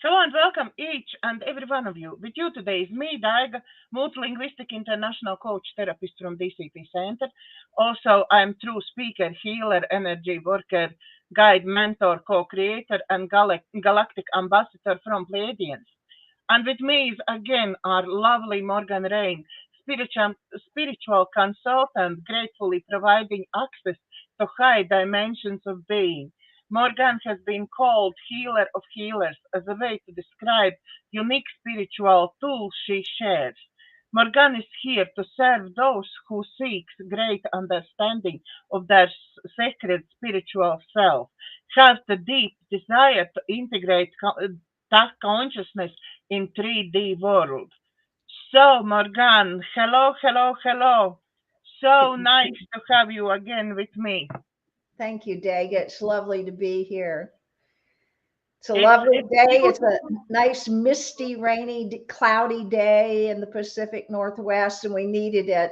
Hello and welcome each and every one of you. With you today is me, Daiga, multilinguistic international coach therapist from DCT Center. Also, I'm true speaker, healer, energy worker, guide, mentor, co-creator, and galactic ambassador from Pleiadians. And with me is again our lovely Morganne Rayne, spiritual consultant, gratefully providing access to high dimensions of being. Morganne has been called healer of healers as a way to describe unique spiritual tools she shares. Morganne is here to serve those who seek great understanding of their sacred spiritual self, have the deep desire to integrate that consciousness in 3D world. So, Morganne, hello, hello, hello. So nice to have you again with me. Thank you, Dag. It's lovely to be here. It's a lovely It's day. It's a beautiful. nice, misty, rainy, cloudy day in the Pacific Northwest, and we needed it.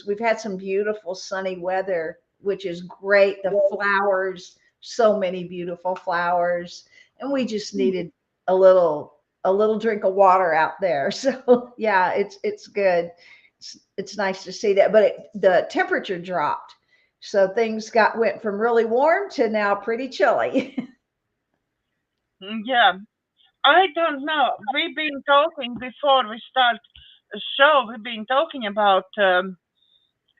We've had some beautiful sunny weather, which is great. The flowers, so many beautiful flowers, and we just needed a little drink of water out there. So yeah, it's good. It's nice to see that, but the temperature dropped. So things went from really warm to now pretty chilly. Yeah, I don't know. We've been talking before we start the show. We've been talking about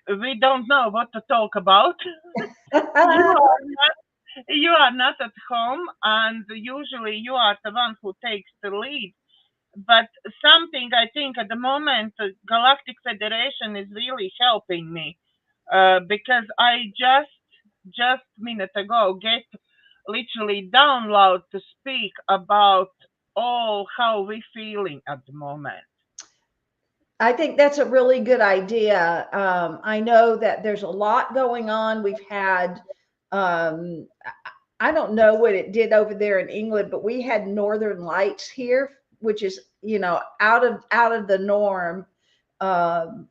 we don't know what to talk about. You are not at home, and usually you are the one who takes the lead. But something I think at the moment, Galactic Federation is really helping me because I just minute ago get literally download to speak about all how we feeling at the moment. I think that's a really good idea. I know that there's a lot going on. We've had, I don't know what it did over there in England, but we had Northern Lights here, which is, out of the norm. Um,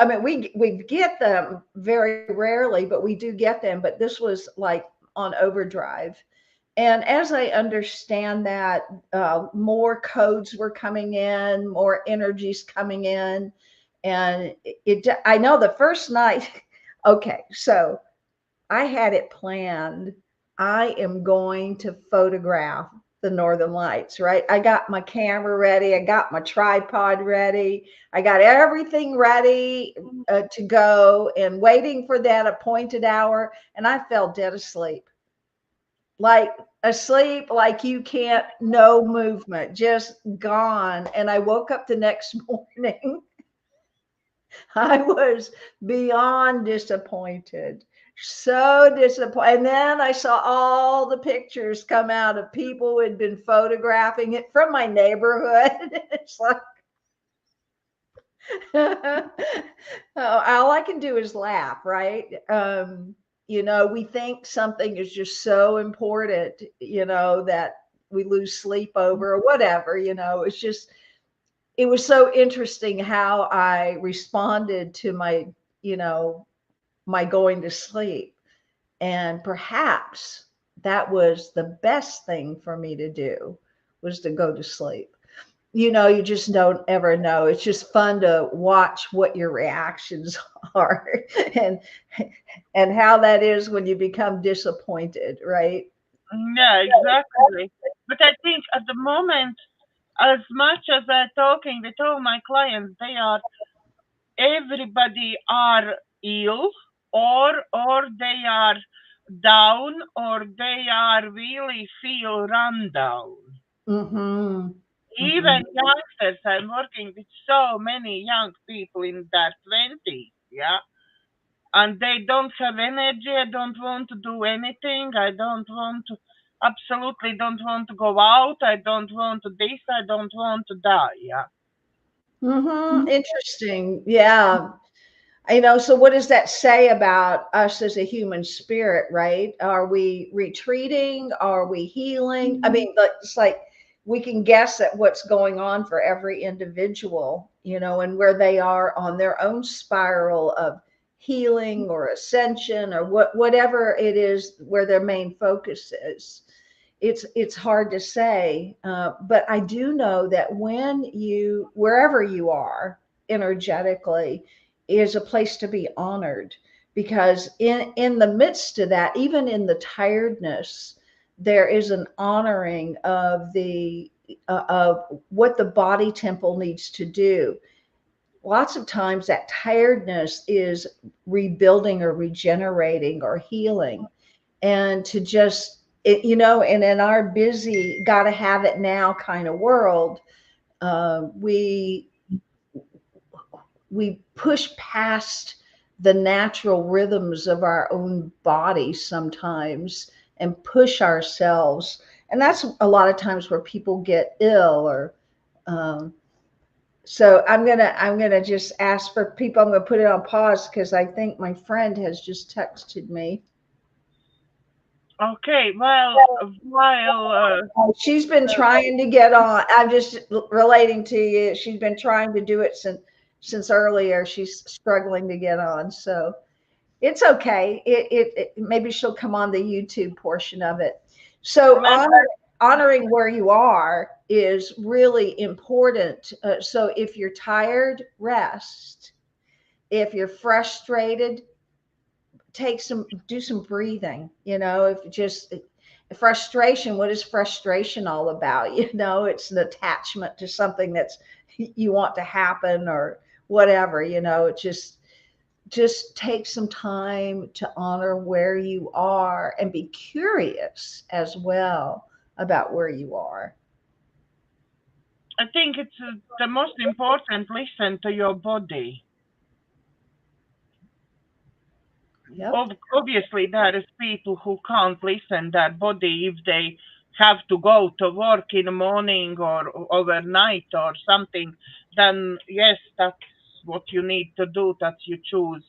I mean, we get them very rarely, but we do get them. But this was like on overdrive. And as I understand that, more codes were coming in, more energies coming in, and I know the first night. Okay, so I had it planned. I am going to photograph the Northern Lights, right? I got my camera ready. I got my tripod ready. I got everything ready to go and waiting for that appointed hour. And I fell dead asleep, like asleep, like you can't, no movement, just gone. And I woke up the next morning. I was beyond disappointed, so disappointed. And then I saw all the pictures come out of people who had been photographing it from my neighborhood. It's like, all I can do is laugh, right? We think something is just so important, that we lose sleep over or whatever, it's just, it was so interesting how I responded to you know, my going to sleep. And perhaps that was the best thing for me to do, was to go to sleep. You just don't ever know. It's just fun to watch what your reactions are, and and how that is when you become disappointed, right? Yeah, exactly. But I think at the moment, as much as I'm talking with all my clients, they are everybody are ill or they are down or they are really feel run down. Mm-hmm. Mm-hmm. Even youngsters, I'm working with so many young people in their 20s, yeah, and they don't have energy. I don't want to do anything. I don't want to, absolutely don't want to go out. I don't want to this. I don't want to die, yeah. Mm-hmm. Interesting. Yeah. So what does that say about us as a human spirit, right? Are we retreating? Are we healing? I mean, it's like we can guess at what's going on for every individual, and where they are on their own spiral of healing or ascension or whatever it is where their main focus is. it's hard to say, but I do know that when you, wherever you are energetically, is a place to be honored, because in the midst of that, even in the tiredness, there is an honoring of the of what the body temple needs to do. Lots of times that tiredness is rebuilding or regenerating or healing, and to just and in our busy gotta have it now kind of world, we push past the natural rhythms of our own bodies sometimes and push ourselves, and that's a lot of times where people get ill. Or so I'm gonna just ask for people. I'm gonna put it on pause because I think my friend has just texted me. Okay, well, while She's been trying to get on. I'm just relating to you. She's been trying to do it since earlier. She's struggling to get on, so it's okay. It maybe she'll come on the YouTube portion of it. So honoring where you are is really important. So if you're tired, rest. If you're frustrated, do some breathing. If just frustration, what is frustration all about? It's an attachment to something that's you want to happen or whatever. It just take some time to honor where you are and be curious as well about where you are. I think it's the most important, listen to your body. Yep. Obviously, there is people who can't listen their body if they have to go to work in the morning or overnight or something. Then yes, that's what you need to do. That you choose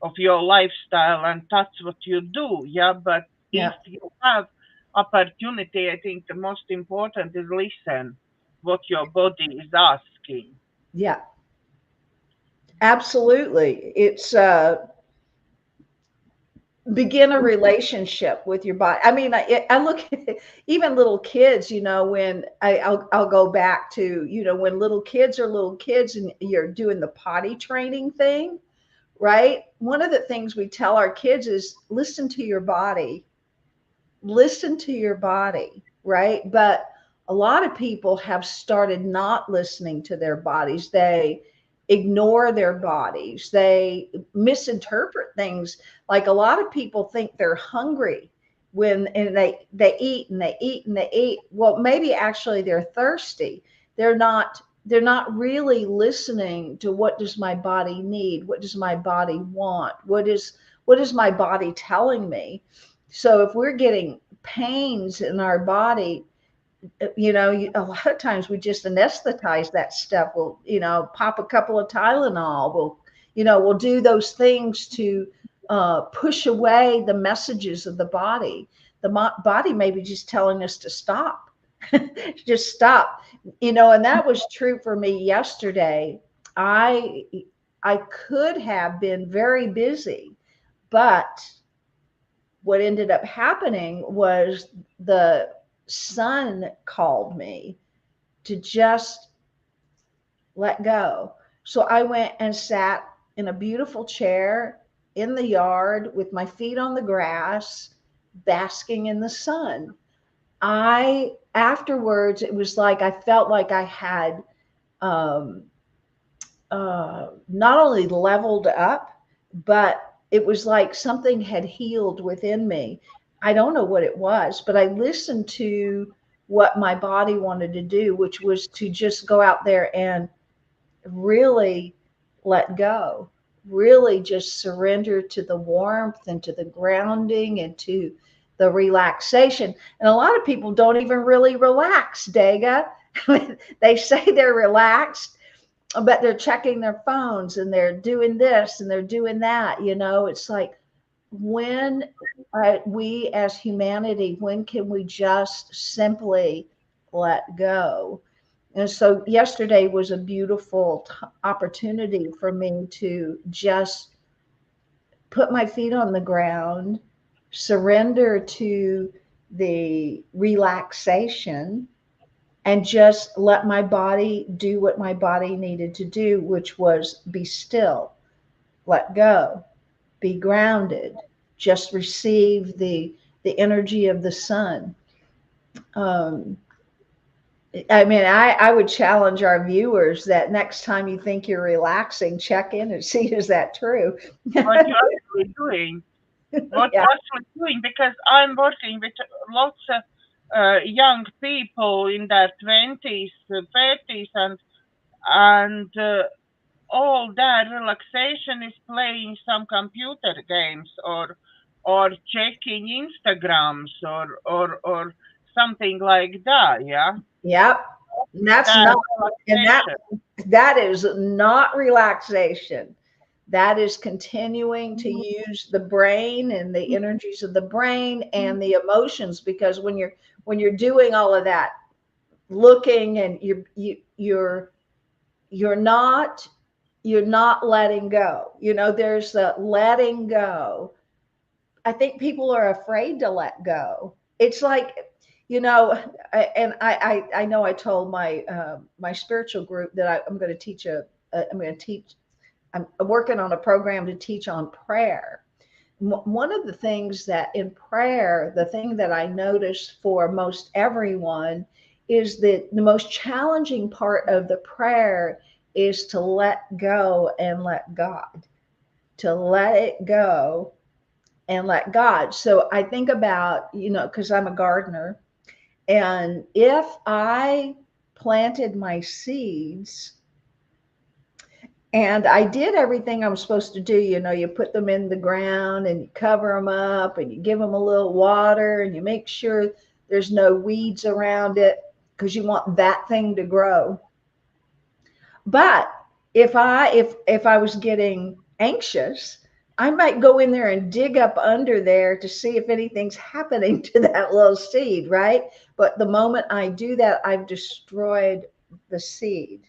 of your lifestyle, and that's what you do. Yeah, but if you have opportunity, I think the most important is listen what your body is asking. Yeah, absolutely. It's begin a relationship with your body. I mean, I look at even little kids, when I'll go back to, when little kids are little kids and you're doing the potty training thing, right? One of the things we tell our kids is listen to your body, right? But a lot of people have started not listening to their bodies. They ignore their bodies. They misinterpret things. Like a lot of people think they're hungry and they eat and they eat and they eat. Well, maybe actually they're thirsty. They're not really listening to what does my body need? What does my body want? What is my body telling me? So if we're getting pains in our body, a lot of times we just anesthetize that stuff. We'll, pop a couple of Tylenol. We'll do those things to push away the messages of the body. The body may be just telling us to stop, just stop. And that was true for me yesterday. I could have been very busy, but what ended up happening was the son called me to just let go. So I went and sat in a beautiful chair in the yard with my feet on the grass, basking in the sun. Afterwards, it was like I felt like I had not only leveled up, but it was like something had healed within me. I don't know what it was, but I listened to what my body wanted to do, which was to just go out there and really let go, really just surrender to the warmth and to the grounding and to the relaxation. And a lot of people don't even really relax, Daga. They say they're relaxed, but they're checking their phones and they're doing this and they're doing that. It's like, when we as humanity, when can we just simply let go? And so yesterday was a beautiful opportunity for me to just put my feet on the ground, surrender to the relaxation, and just let my body do what my body needed to do, which was be still, let go, be grounded, just receive the energy of the sun. Um, I mean, I would challenge our viewers that next time you think you're relaxing, check in and see, is that true? What you actually doing? What Yeah. you actually doing? Because I'm working with lots of young people in their 20s, 30s, and all that relaxation is playing some computer games or checking Instagrams or something like that. Yeah, Yep. And that's that not, and relaxation. that is not relaxation. That is continuing to use the brain and the energies of the brain and the emotions, because when you're doing all of that, looking, and you're not you're not letting go. There's the letting go. I think people are afraid to let go. It's like, and I know I told my spiritual group that I'm going to teach I'm going to teach. I'm working on a program to teach on prayer. One of the things that in prayer, the thing that I noticed for most everyone is that the most challenging part of the prayer is to let go and let God, to let it go and let God. So I think about, because I'm a gardener, and if I planted my seeds and I did everything I'm supposed to do, you put them in the ground and you cover them up and you give them a little water and you make sure there's no weeds around it because you want that thing to grow. But if I was getting anxious, I might go in there and dig up under there to see if anything's happening to that little seed, right? But the moment I do that, I've destroyed the seed.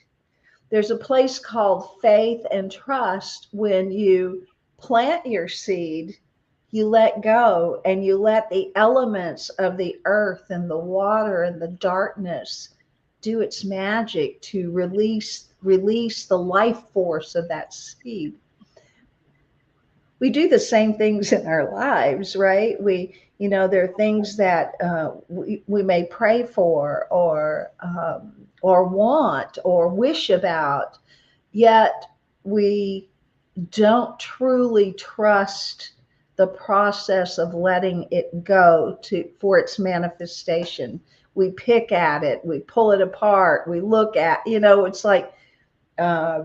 There's a place called faith and trust. When you plant your seed, you let go and you let the elements of the earth and the water and the darkness do its magic to release the life force of that seed. We do the same things in our lives, right? There are things that we may pray for or want or wish about, yet we don't truly trust the process of letting it go for its manifestation. We pick at it, we pull it apart, we look at, it's like, uh,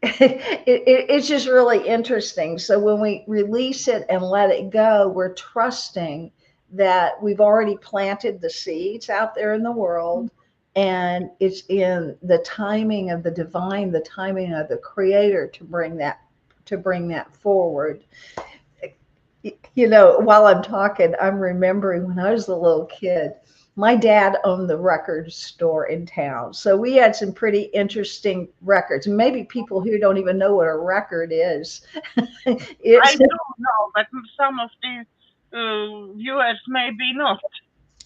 it's just really interesting. So when we release it and let it go, we're trusting that we've already planted the seeds out there in the world, and it's in the timing of the divine, the timing of the creator to bring that forward. While I'm talking, I'm remembering when I was a little kid, my dad owned the record store in town. So we had some pretty interesting records. Maybe people here don't even know what a record is. I do know, but some of the viewers maybe not.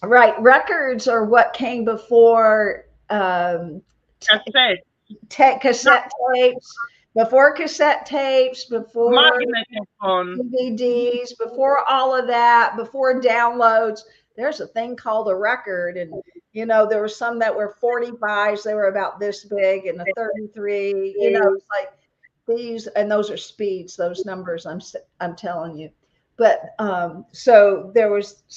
Right. Records are what came before Cassette, cassette tapes, before magnetophone. DVDs, before all of that, before downloads. There's a thing called a record. And, there were some that were 45s, they were about this big, and a 33, it's like these, and those are speeds, those numbers I'm telling you. But so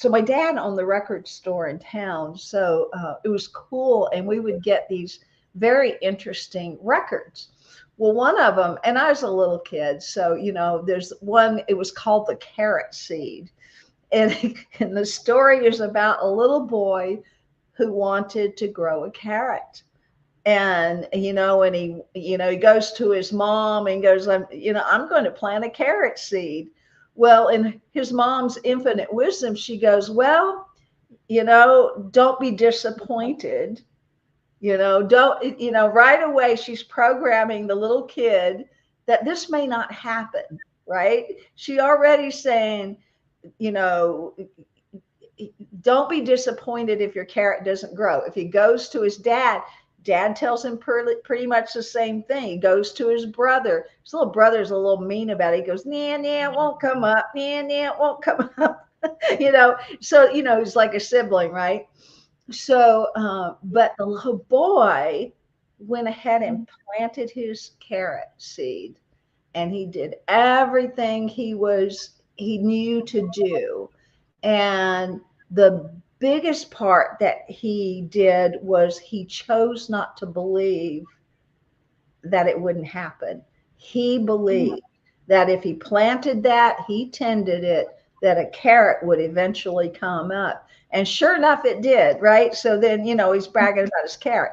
my dad owned the record store in town. So it was cool. And we would get these very interesting records. Well, one of them, and I was a little kid, so there's one. It was called the carrot seed, and and the story is about a little boy who wanted to grow a carrot, and and he goes to his mom and goes, I'm going to plant a carrot seed. Well, in his mom's infinite wisdom, she goes, well, don't be disappointed. Don't, right away, she's programming the little kid that this may not happen, right? She already saying, you know, don't be disappointed if your carrot doesn't grow. If he goes to his dad, dad tells him pretty much the same thing. He goes to his brother. His little brother's a little mean about it. He goes, nah, nah, it won't come up. Nah, nah, it won't come up. So, he's like a sibling, right? So, but the little boy went ahead and planted his carrot seed, and he did everything he knew to do. And the biggest part that he did was he chose not to believe that it wouldn't happen. He believed that if he planted that, he tended it, that a carrot would eventually come up. And sure enough, it did, right? So then, he's bragging about his carrot.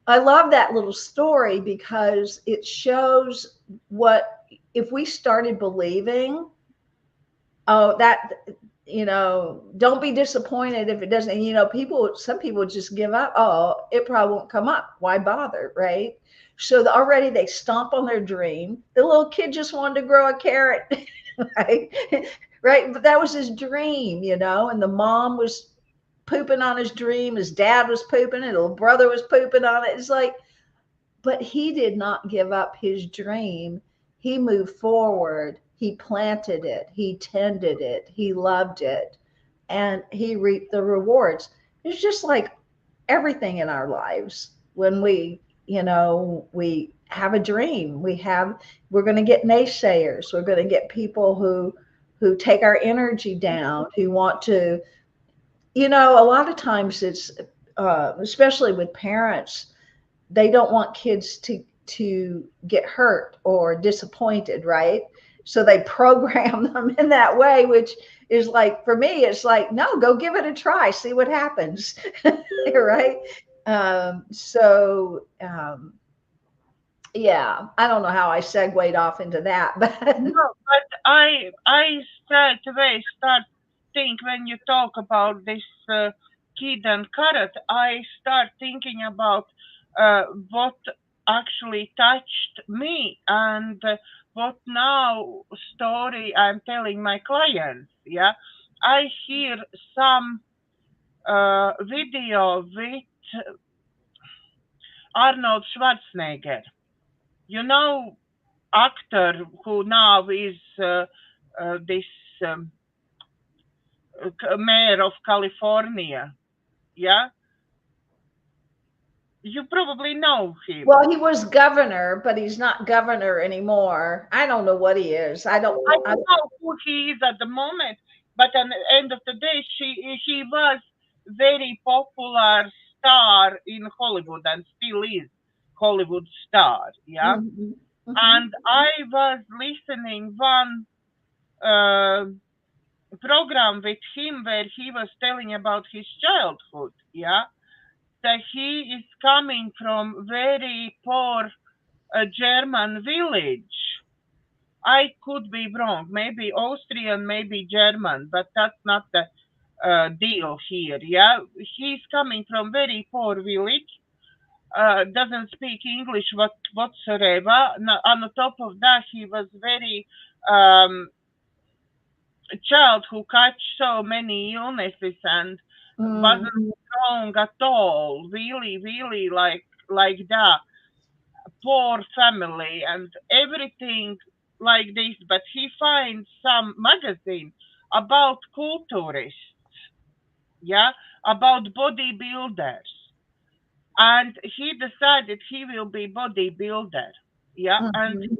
I love that little story because it shows what, if we started believing, oh, that, don't be disappointed if it doesn't. Some people just give up. Oh, it probably won't come up. Why bother, right? So already they stomp on their dream. The little kid just wanted to grow a carrot, right? Right. But that was his dream, and the mom was pooping on his dream. His dad was pooping. His little brother was pooping on it. It's like, but he did not give up his dream. He moved forward. He planted it. He tended it. He loved it. And he reaped the rewards. It's just like everything in our lives. When we have a dream, we're going to get naysayers. We're going to get people who take our energy down, who want to, a lot of times it's, especially with parents, they don't want kids to get hurt or disappointed, right? So they program them in that way, which is like, for me, it's like, no, go give it a try, see what happens. Right? Yeah, I don't know how I segued off into that, but no, but I straight away start think when you talk about this kid and carrot, I start thinking about what actually touched me and what now story I'm telling my clients. Yeah, I hear some video with Arnold Schwarzenegger. Actor who now is this mayor of California. Yeah, you probably know him. Well, he was governor, but he's not governor anymore. I don't know what he is. I don't know who he is at the moment, but at the end of the day, he was very popular star in Hollywood and still is Hollywood star. Yeah, and I was listening one program with him where he was telling about his childhood. Yeah, that he is coming from very poor German village. I could be wrong, maybe Austrian, maybe German, but that's not the deal here. Yeah, he's coming from very poor village, doesn't speak English whatsoever. On the top of that, he was very a child who catch so many illnesses and wasn't strong at all. Really, really like that. Poor family and everything like this. But he finds some magazine about culturists, yeah, about bodybuilders. And he decided he will be bodybuilder, yeah, and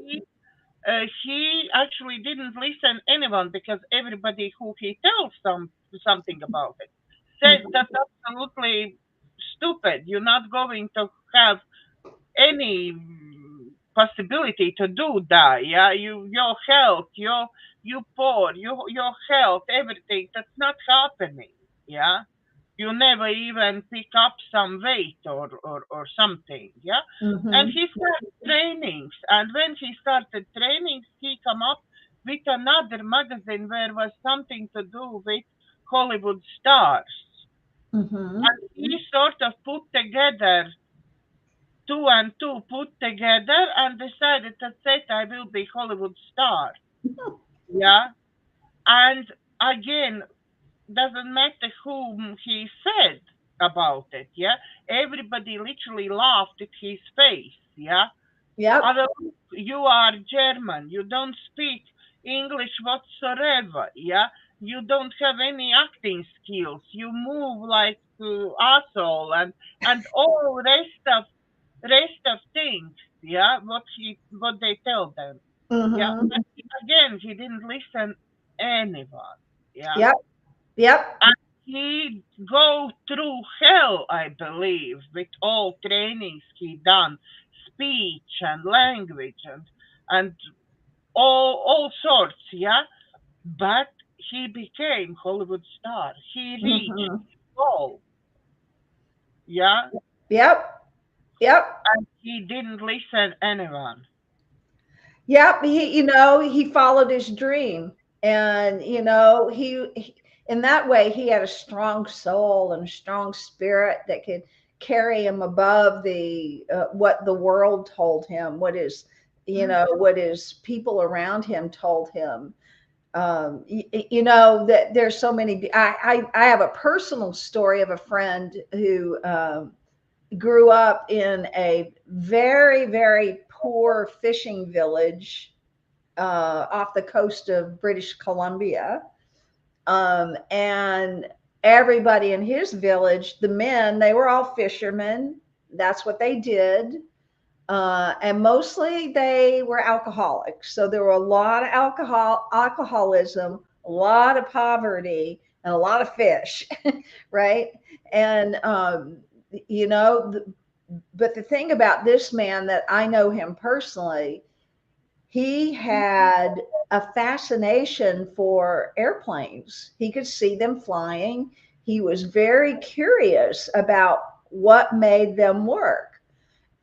he actually didn't listen anyone because everybody who he tells something about it said that's absolutely stupid. You're not going to have any possibility to do that. Yeah, your health, you poor, your health, everything. That's not happening. Yeah. You never even pick up some weight or something, yeah. And he started trainings, and when he started trainings, he come up with another magazine where was something to do with Hollywood stars, and he sort of put together two and two put together and decided that said I will be Hollywood star, yeah. And again, doesn't matter whom he said about it, yeah. Everybody literally laughed at his face, yeah. Yep. Other, you are German, you don't speak English whatsoever, yeah. You don't have any acting skills. You move like asshole and all rest of things, yeah. What they tell them, yeah. Mm-hmm. But again, he didn't listen anyone, yeah. Yep. Yep. And he go through hell, I believe, with all trainings he done, speech and language and all sorts, yeah. But he became Hollywood star. He reached Mm-hmm. goal, yeah, Yep. Yep. and he didn't listen anyone. Yep. He followed his dream, and in that way he had a strong soul and a strong spirit that could carry him above the what the world told him, what his people around him told him. That there's so many. I have a personal story of a friend who grew up in a very, very poor fishing village off the coast of British Columbia. And everybody in his village, the men, they were all fishermen. That's what they did. And mostly they were alcoholics. So there were a lot of alcoholism, a lot of poverty, and a lot of fish, right? And but the thing about this man, that I know him personally, he had a fascination for airplanes. He could see them flying. He was very curious about what made them work.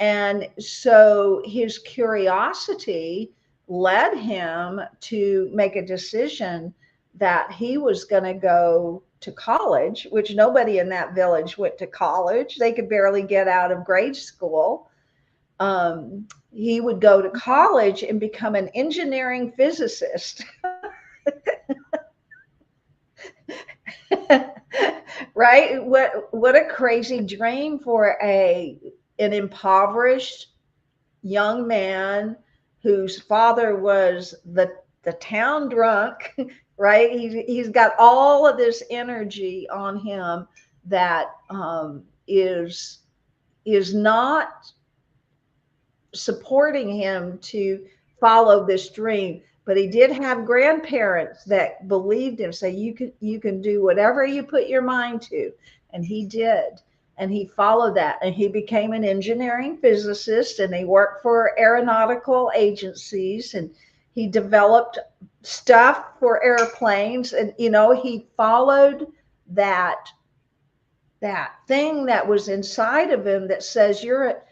And so his curiosity led him to make a decision that he was going to go to college, which nobody in that village went to college. They could barely get out of grade school. He would go to college and become an engineering physicist. Right? What a crazy dream for an impoverished young man whose father was the town drunk, right? He's got all of this energy on him that is not supporting him to follow this dream. But he did have grandparents that believed him, say you can do whatever you put your mind to, and he did. And he followed that, and he became an engineering physicist, and he worked for aeronautical agencies, and he developed stuff for airplanes. And he followed that thing that was inside of him that says you're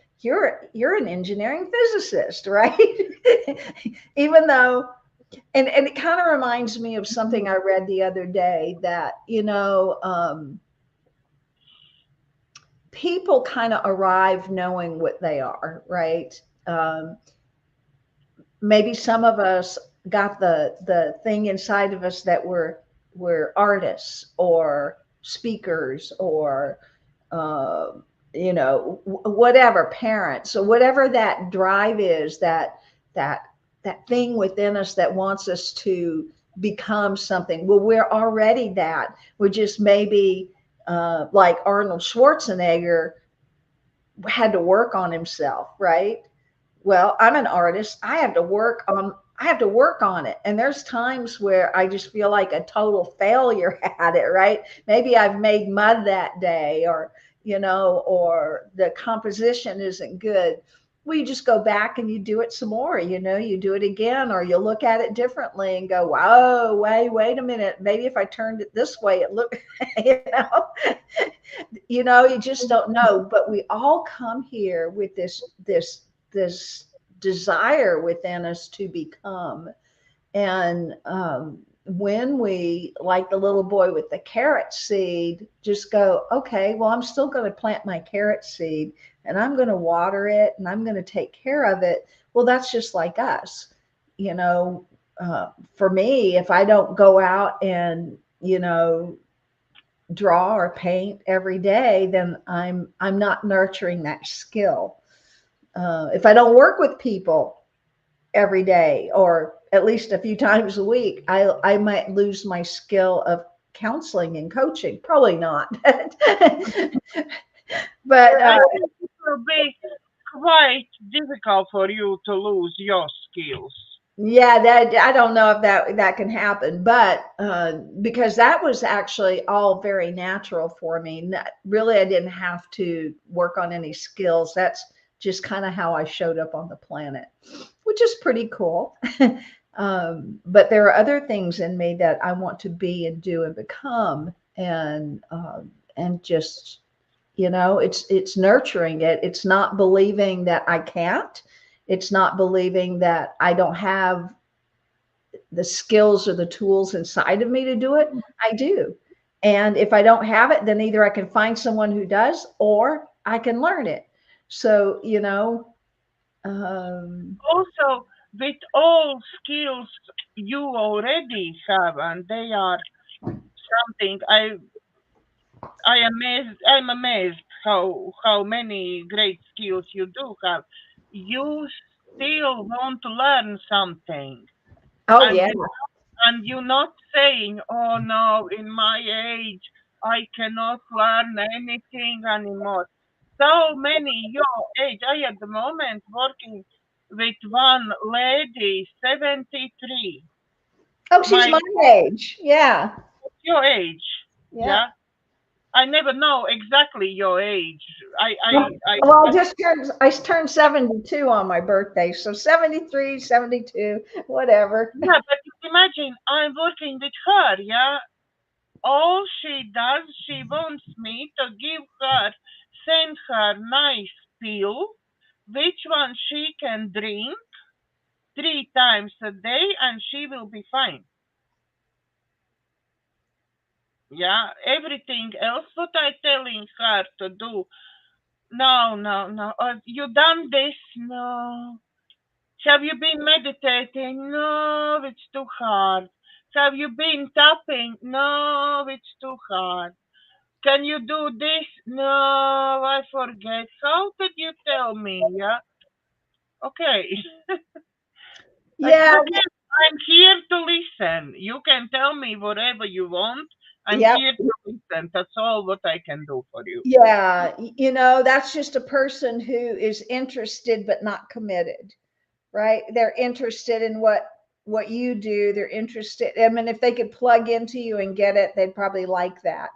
an engineering physicist, right? Even though, and it kind of reminds me of something I read the other day, that people kind of arrive knowing what they are, right? Maybe some of us got the thing inside of us that we're artists or speakers or whatever, parents, or whatever that drive is, that thing within us that wants us to become something. Well, we're already that. We're just maybe like Arnold Schwarzenegger had to work on himself, right? Well, I'm an artist. I have to work on it. And there's times where I just feel like a total failure at it, right? Maybe I've made mud that day, or the composition isn't good. Well, you just go back and you do it some more, you do it again, or you look at it differently and go, whoa, wait a minute. Maybe if I turned it this way, it looked, you just don't know. But we all come here with this desire within us to become. And when we, like the little boy with the carrot seed, just go, okay, well, I'm still going to plant my carrot seed, and I'm going to water it, and I'm going to take care of it. Well, that's just like us. For me, if I don't go out and, draw or paint every day, then I'm not nurturing that skill. If I don't work with people every day, or at least a few times a week, I might lose my skill of counseling and coaching. Probably not. But I think it will be quite difficult for you to lose your skills. yeah, that I don't know if that can happen, but because that was actually all very natural for me. Really, I didn't have to work on any skills. That's just kind of how I showed up on the planet, which is pretty cool. But there are other things in me that I want to be and do and become, and just, it's nurturing it. It's not believing that I can't. It's not believing that I don't have the skills or the tools inside of me to do it. I do. And if I don't have it, then either I can find someone who does, or I can learn it. So, Also, with all skills you already have, and they are something I'm amazed how many great skills you do have. You still want to learn something, oh and yeah, you're not saying, "Oh no, in my age, I cannot learn anything anymore." So many your age. I at the moment working with one lady, 73. oh, she's My my age. Yeah, your age, yeah. yeah. I never know exactly your age. Well, I turned 72 on my birthday, so 73, 72, whatever. Yeah, but imagine I'm working with her, yeah. All she does, she wants me to send her nice pill, which one she can drink 3 times a day, and she will be fine. Yeah, everything else what I telling her to do, no, no, no. You done this? No. Have you been meditating? No, it's too hard. Have you been tapping? No, it's too hard. Can you do this? No, I forget. How did you tell me? Yeah. Okay. I said, Yeah, okay, I'm here to listen. You can tell me whatever you want. I'm yeah, here to listen. That's all what I can do for you. yeah. That's just a person who is interested but not committed, right? They're interested in what you do. They're interested. I mean, if they could plug into you and get it, they'd probably like that.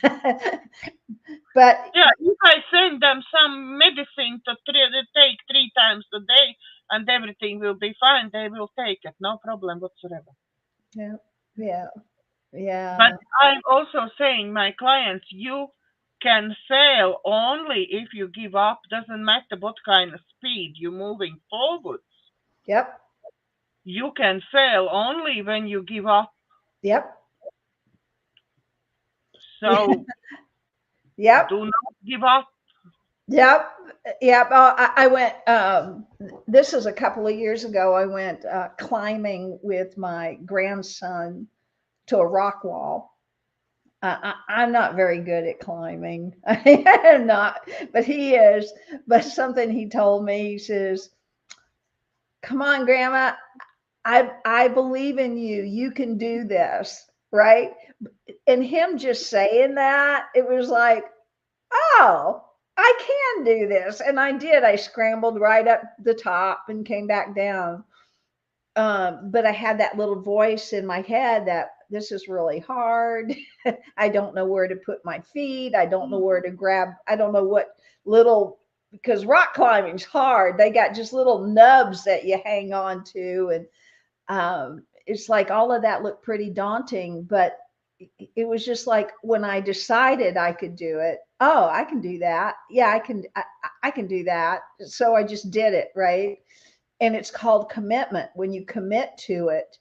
But Yeah, if I send them some medicine to take 3 times a day and everything will be fine, they will take it. No problem whatsoever. yeah, yeah, But yeah, I'm also saying, my clients, you can fail only if you give up. Doesn't matter what kind of speed you're moving forward. yep, You can fail only when you give up. yep, So yep, do not give up. yep, yep. I went. This is a couple of years ago. I went climbing with my grandson to a rock wall. I'm not very good at climbing. I'm not, but he is. But something he told me, he says, "Come on, Grandma, I believe in you. You can do this." Right? And him just saying that, it was like, oh, I can do this. And I did. I scrambled right up the top and came back down. But I had that little voice in my head that this is really hard. I don't know where to put my feet. I don't know where to grab. I don't know what little, because rock climbing's hard. They got just little nubs that you hang on to. And it's like all of that looked pretty daunting, but it was just like when I decided I could do it. Oh, I can do that. Yeah, I can do that. So I just did it, right? And it's called commitment. When you commit to it,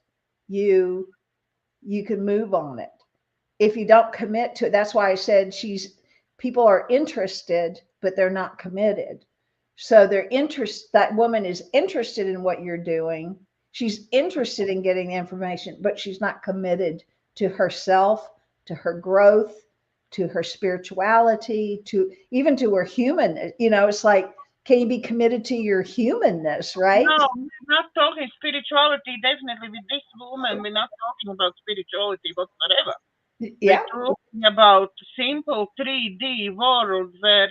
you you can move on it. If you don't commit to it, that's why I said people are interested, but they're not committed. So that woman is interested in what you're doing. She's interested in getting the information, but she's not committed to herself, to her growth, to her spirituality, to even to her human, it's like, can you be committed to your humanness, right? No, we're not talking spirituality. Definitely with this woman, we're not talking about spirituality whatsoever. Yeah. We're talking about simple 3D world where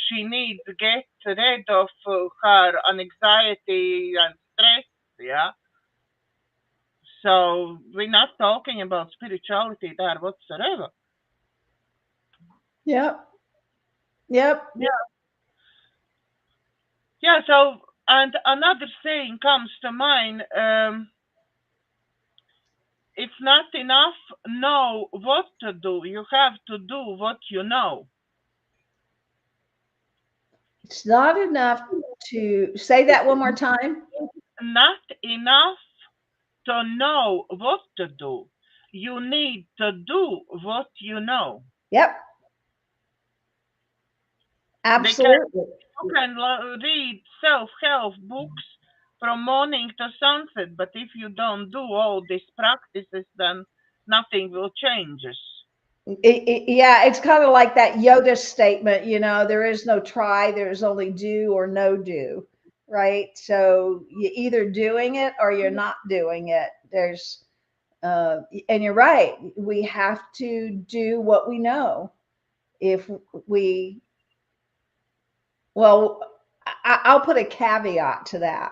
she needs to get rid of her anxiety and stress. Yeah. So we're not talking about spirituality there whatsoever. Yep. Yep. Yeah. Yeah. So and another saying comes to mind. It's not enough know what to do. You have to do what you know. It's not enough to say that one more time. Not enough to know what to do. You need to do what you know. Yep. Because Absolutely. you can read self-help books from morning to sunset, but if you don't do all these practices, then nothing will change. Yeah, it's kind of like that Yoda statement, there is no try, there's only do or no do, right? So you're either doing it or you're not doing it. And you're right, we have to do what we know. If we, well, I'll put a caveat to that.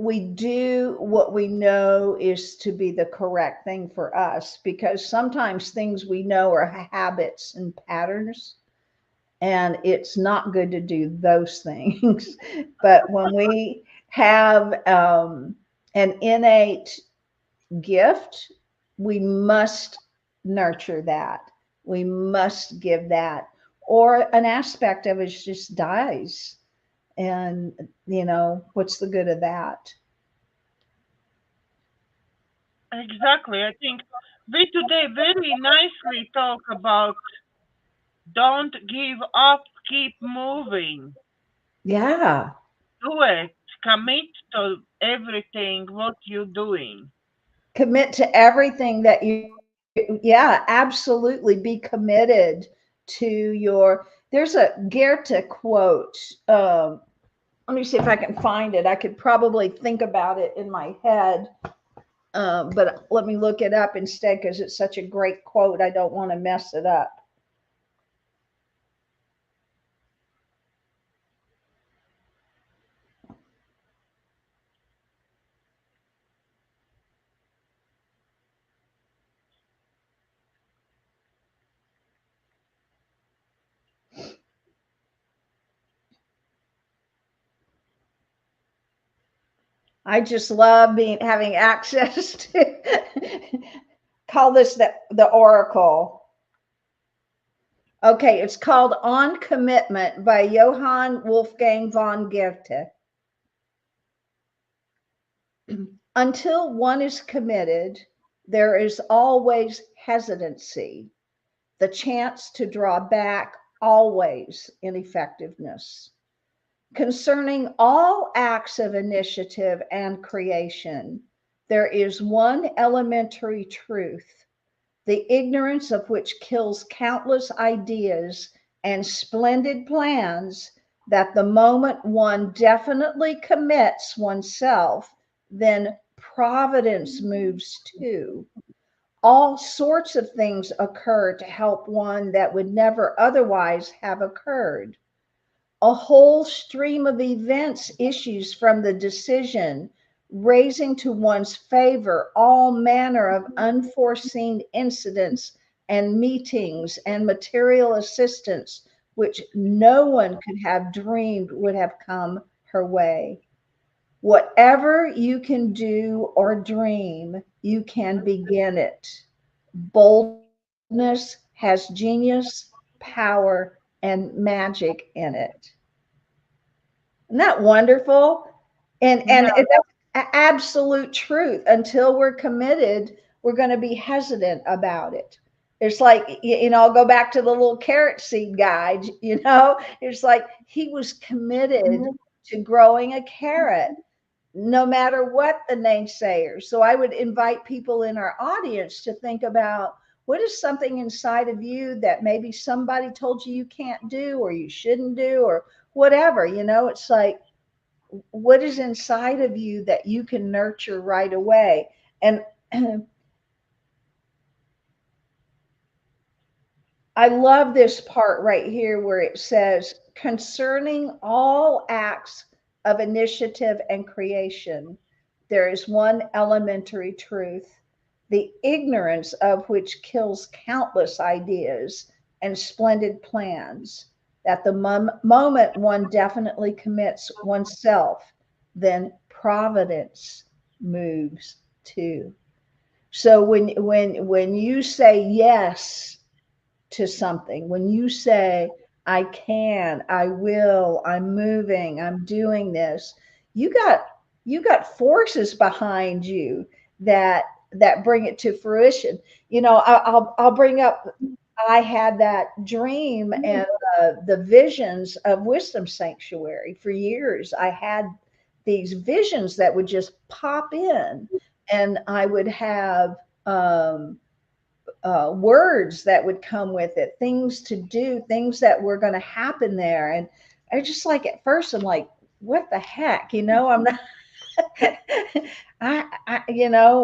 We do what we know is to be the correct thing for us, because sometimes things we know are habits and patterns, and it's not good to do those things. But when we have an innate gift, we must nurture that. We must give that, or an aspect of it just dies. And, what's the good of that? Exactly. I think we today very nicely talk about don't give up, keep moving. Yeah. Do it. Commit to everything what you're doing. Commit to everything that yeah, absolutely be committed to there's a Goethe quote. Let me see if I can find it. I could probably think about it in my head, but let me look it up instead, because it's such a great quote. I don't want to mess it up. I just love having access to call this the Oracle. Okay, it's called On Commitment by Johann Wolfgang von Goethe. Until one is committed, there is always hesitancy, the chance to draw back, always ineffectiveness. Concerning all acts of initiative and creation, there is one elementary truth, the ignorance of which kills countless ideas and splendid plans, that the moment one definitely commits oneself, then providence moves too. All sorts of things occur to help one that would never otherwise have occurred. A whole stream of events issues from the decision, raising to one's favor all manner of unforeseen incidents and meetings and material assistance which no one could have dreamed would have come her way. Whatever you can do or dream, you can begin it. Boldness has genius, power, and magic in it. Isn't that wonderful? And Yeah, that's absolute truth. Until we're committed, we're going to be hesitant about it. It's like, I'll go back to the little carrot seed guide, it's like he was committed to growing a carrot no matter what the naysayers. So I would invite people in our audience to think about, What is something inside of you that maybe somebody told you you can't do or you shouldn't do or whatever? It's like, what is inside of you that you can nurture right away? And I love this part right here where it says, concerning all acts of initiative and creation, there is one elementary truth, the ignorance of which kills countless ideas and splendid plans, that the moment one definitely commits oneself, then providence moves too. So when you say yes to something, when you say, I can, I will, I'm moving, I'm doing this, you got forces behind you that bring it to fruition. I'll bring up, I had that dream and the visions of Wisdom Sanctuary for years. I had these visions that would just pop in, and I would have words that would come with it, things to do, things that were going to happen there. And I just like, at first, I'm like, what the heck? I'm not,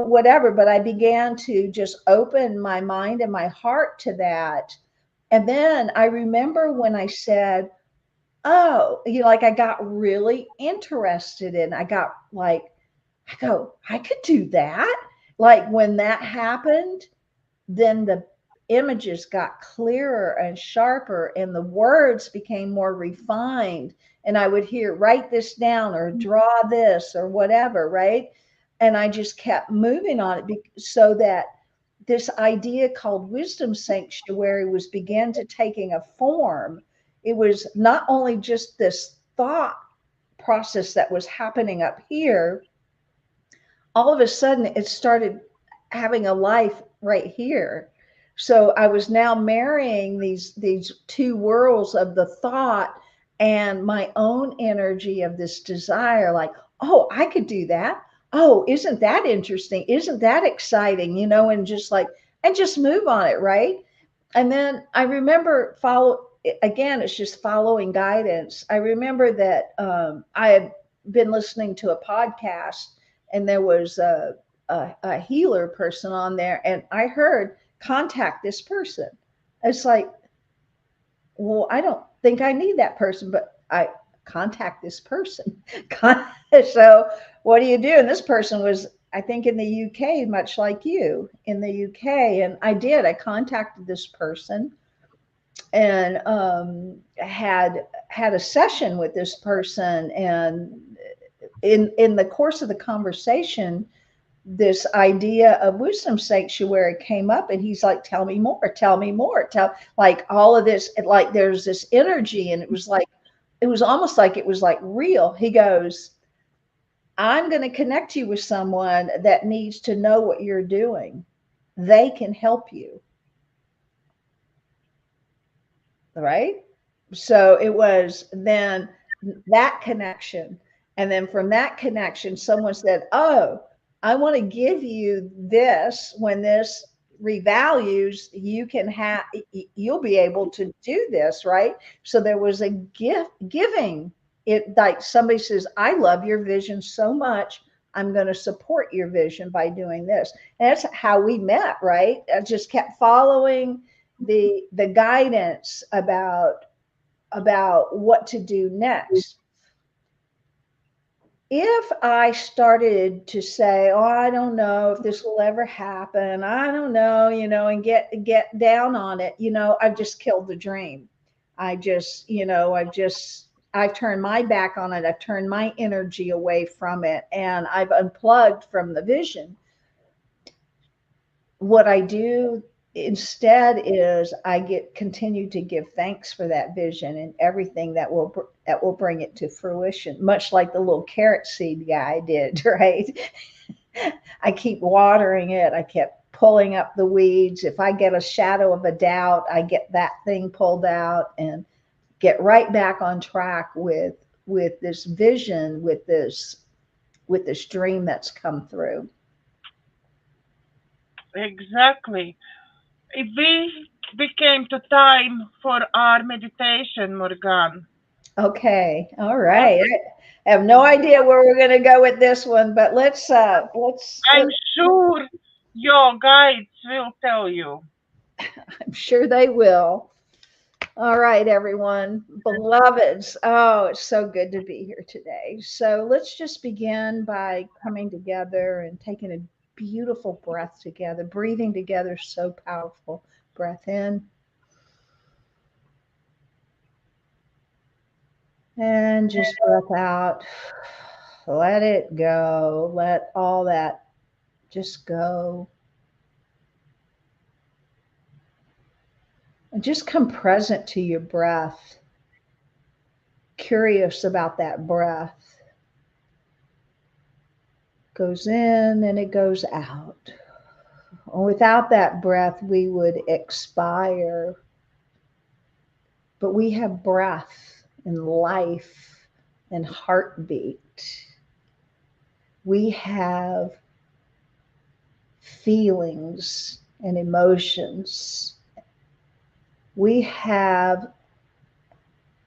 whatever. But I began to just open my mind and my heart to that. And then I remember when I said, oh, like I got really interested in, I got like, I go, I could do that. Like when that happened, then the images got clearer and sharper and the words became more refined. And I would hear, write this down or draw this or whatever, right? And I just kept moving on it so that this idea called Wisdom Sanctuary was began to taking a form. It was not only just this thought process that was happening up here, all of a sudden it started having a life right here. So I was now marrying these two worlds of the thought and my own energy of this desire, like, oh, I could do that. Oh, isn't that interesting? Isn't that exciting? And just like, and just move on it, right? And then I remember again, it's just following guidance. I remember that I had been listening to a podcast, and there was a healer person on there, and I heard, contact this person. It's like, well, I don't think I need that person, but I contact this person. So what do you do? And this person was, I think, in the UK, much like you in the UK. And I contacted this person and had a session with this person. And in the course of the conversation, this idea of Wisdom Sanctuary came up, and he's like, tell me more, tell me more, tell, like, all of this, like there's this energy, and it was almost like it was like real. He goes, I'm going to connect you with someone that needs to know what you're doing. They can help you. Right? So it was then that connection. And then from that connection, someone said, oh, I want to give you this. When this revalues, you'll be able to do this, right? So there was a giving. It, like somebody says, I love your vision so much, I'm going to support your vision by doing this. And that's how we met, right? I just kept following the guidance about what to do next. If I started to say, oh, I don't know if this will ever happen, I don't know, and get down on it, I've just killed the dream. I've turned my back on it. I've turned my energy away from it, and I've unplugged from the vision. What I do instead is I continue to give thanks for that vision and everything that will bring it to fruition, much like the little carrot seed guy did, right? I keep watering it. I kept pulling up the weeds. If I get a shadow of a doubt, I get that thing pulled out and get right back on track with this vision, with this dream that's come through. Exactly. we came to time for our meditation, Morganne. Okay. All right. I have no idea where we're going to go with this one, but let's I'm sure your guides will tell you. I'm sure they will. All right, everyone, beloveds. Oh, it's so good to be here today. So let's just begin by coming together and taking a beautiful breath together, breathing together, so powerful. Breath in and just breath out. Let it go. Let all that just go. And just come present to your breath, curious about that breath. Goes in and it goes out. Without that breath, we would expire. But we have breath and life and heartbeat. We have feelings and emotions. We have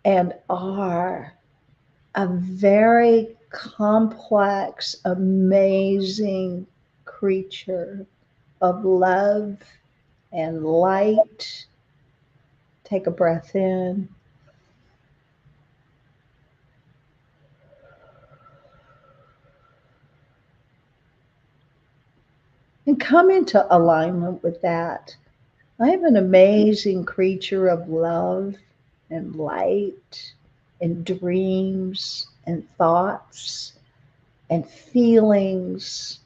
and are a very complex, amazing creature of love and light. Take a breath in. And come into alignment with that. I am an amazing creature of love and light and dreams and thoughts and feelings.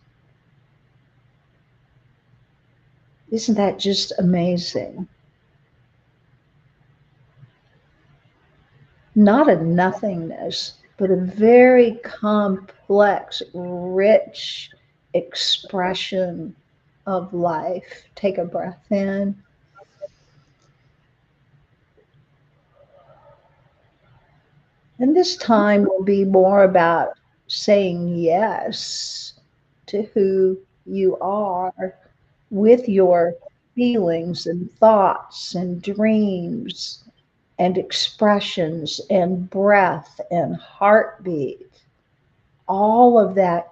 Isn't that just amazing? Not a nothingness, but a very complex, rich expression of life. Take a breath in. And this time will be more about saying yes to who you are with your feelings and thoughts and dreams and expressions and breath and heartbeat. All of that,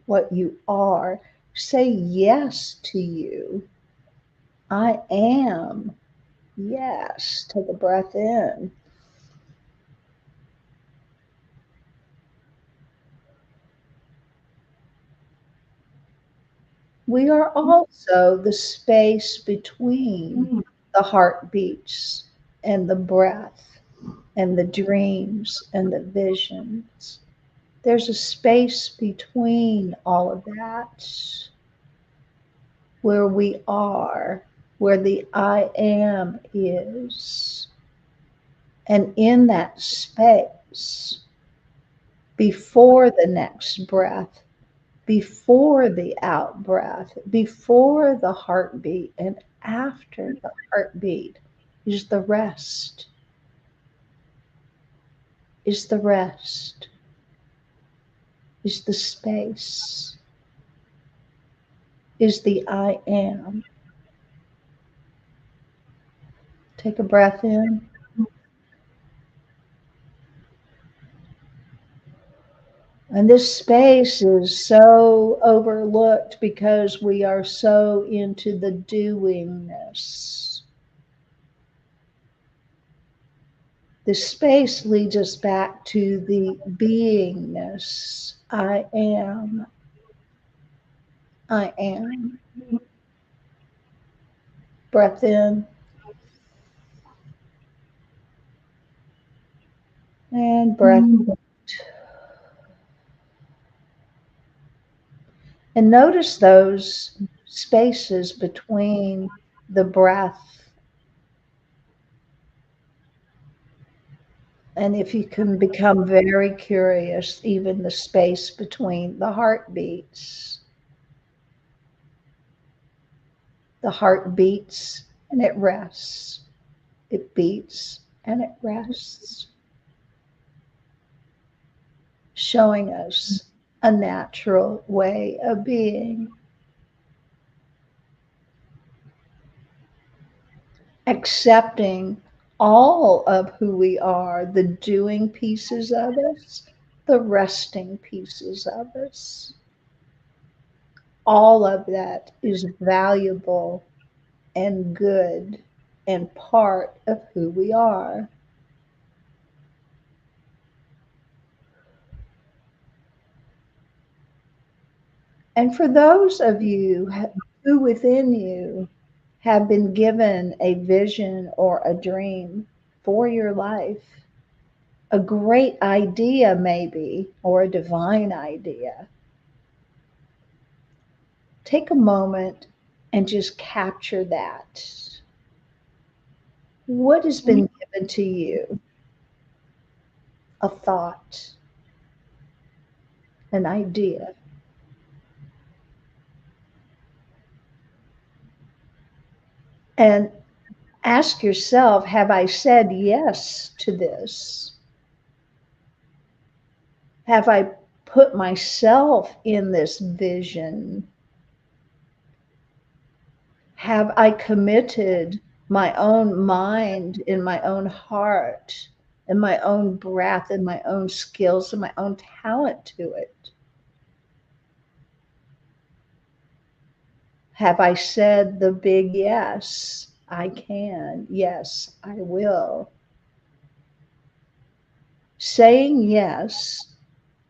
what you are, say yes to you. I am. Yes. Take a breath in. We are also the space between the heartbeats and the breath and the dreams and the visions. There's a space between all of that where we are, where the I am is. And in that space, before the next breath, before the out breath, before the heartbeat, and after the heartbeat is the rest, is the rest, is the space, is the I am. Take a breath in. And this space is so overlooked because we are so into the doingness. The space leads us back to the beingness. I am. I am. Breath in. And breath out. And notice those spaces between the breath. And if you can become very curious, even the space between the heartbeats. The heart beats and it rests. It beats and it rests. Showing us a natural way of being. accepting all of who we are, the doing pieces of us, the resting pieces of us. All of that is valuable and good and part of who we are. And for those of you who within you have been given a vision or a dream for your life, a great idea maybe, or a divine idea, take a moment and just capture that. What has been given to you? A thought, an idea. And ask yourself, have I said yes to this? Have I put myself in this vision? Have I committed my own mind and my own heart and my own breath and my own skills and my own talent to it? Have I said the big yes? I can. Yes, I will. Saying yes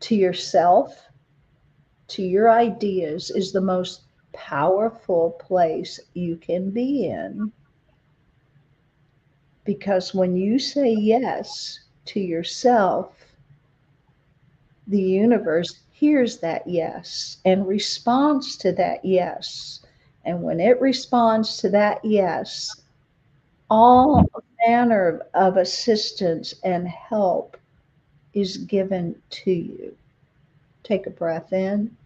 to yourself, to your ideas, is the most powerful place you can be in. Because when you say yes to yourself, the universe hears that yes and responds to that yes. And when it responds to that yes, all manner of assistance and help is given to you. Take a breath in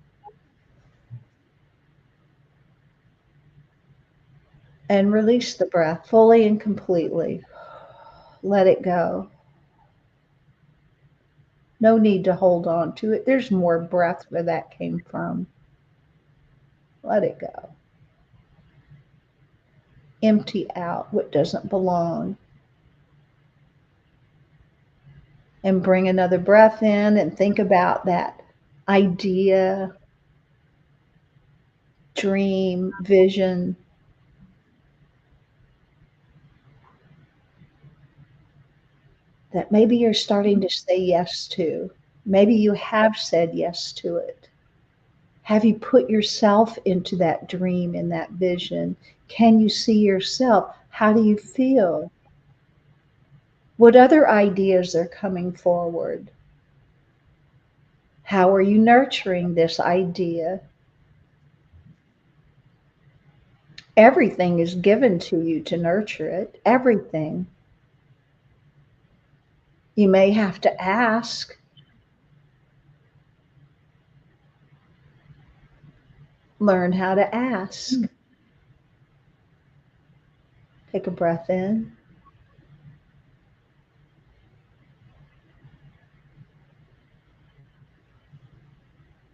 and release the breath fully and completely. Let it go. No need to hold on to it. There's more breath where that came from. Let it go. Empty out what doesn't belong. And bring another breath in and think about that idea, dream, vision that maybe you're starting to say yes to. Maybe you have said yes to it. Have you put yourself into that dream, in that vision? Can you see yourself? How do you feel? What other ideas are coming forward? How are you nurturing this idea? Everything is given to you to nurture it. Everything. You may have to ask. Learn how to ask. Take a breath in.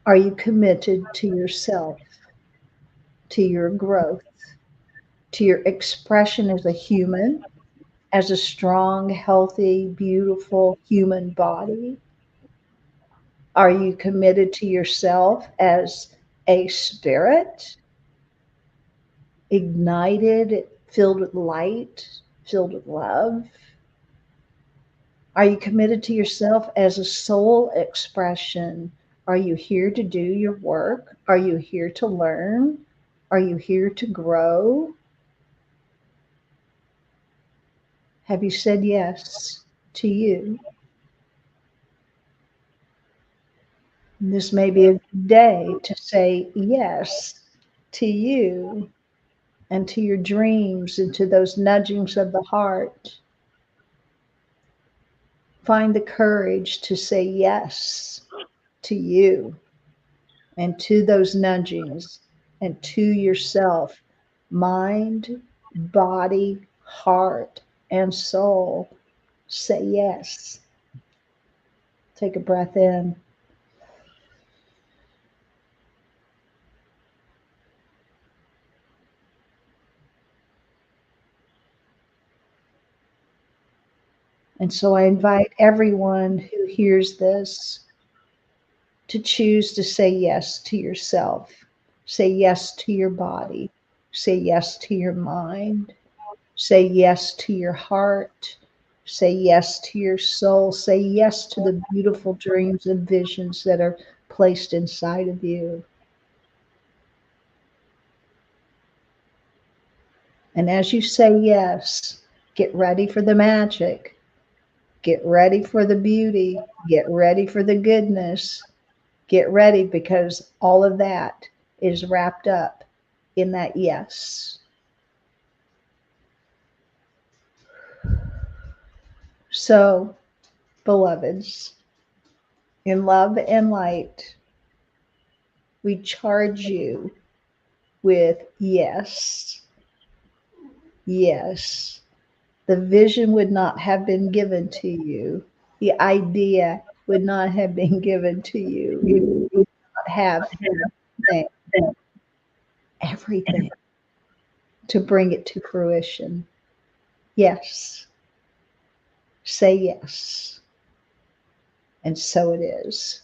Are you committed to yourself, to your growth, to your expression as a human, as a strong, healthy, beautiful human body? Are you committed to yourself as a spirit, ignited, filled with light, filled with love? Are you committed to yourself as a soul expression? Are you here to do your work? Are you here to learn? Are you here to grow? Have you said yes to you? And this may be a good day to say yes to you and to your dreams and to those nudgings of the heart. Find the courage to say yes to you and to those nudgings and to yourself, mind, body, heart, and soul. Say yes. Take a breath in. And so I invite everyone who hears this to choose to say yes to yourself, say yes to your body, say yes to your mind, say yes to your heart, say yes to your soul, say yes to the beautiful dreams and visions that are placed inside of you. And as you say yes, get ready for the magic, get ready for the beauty, get ready for the goodness, get ready, because all of that is wrapped up in that yes. So, beloveds, in love and light, we charge you with yes. Yes. The vision would not have been given to you. The idea would not have been given to you if you did not have everything to bring it to fruition. Yes. Say yes. And so it is.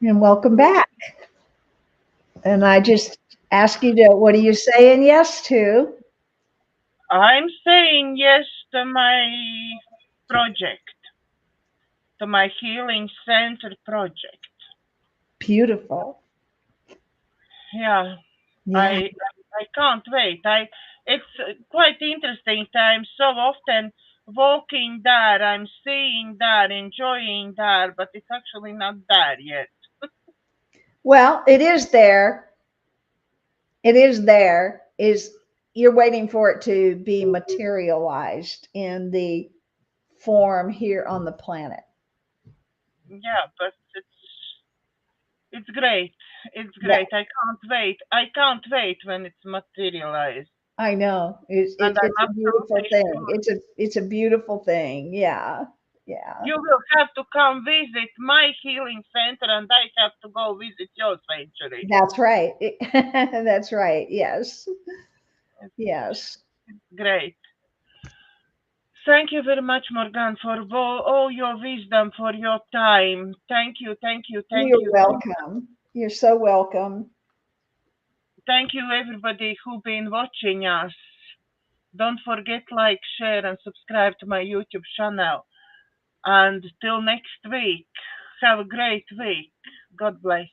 And welcome back. And I just ask you to, what are you saying yes to? I'm saying yes to my project, to my healing center project. Beautiful. Yeah, Yeah. I can't wait. It's quite interesting. I'm so often walking there, I'm seeing that, enjoying that, but it's actually not there yet. Well, it is there. It is there. Is you're waiting for it to be materialized in the form here on the planet. Yeah, but it's great. It's great. Yeah. I can't wait. I can't wait when it's materialized. I know. And It's I'm a beautiful absolutely thing. sure It's a beautiful thing. Yeah. Yeah. you will have to come visit my healing center, and I have to go visit your sanctuary. That's right. That's right. Yes. It's Yes. great. Thank you very much, Morganne, for all your wisdom, for your time. Thank you, thank you, thank You're you. welcome. You're so welcome. Thank you, everybody who've been watching us. Don't forget, like, share, and subscribe to my YouTube channel. And till next week, have a great week. God bless.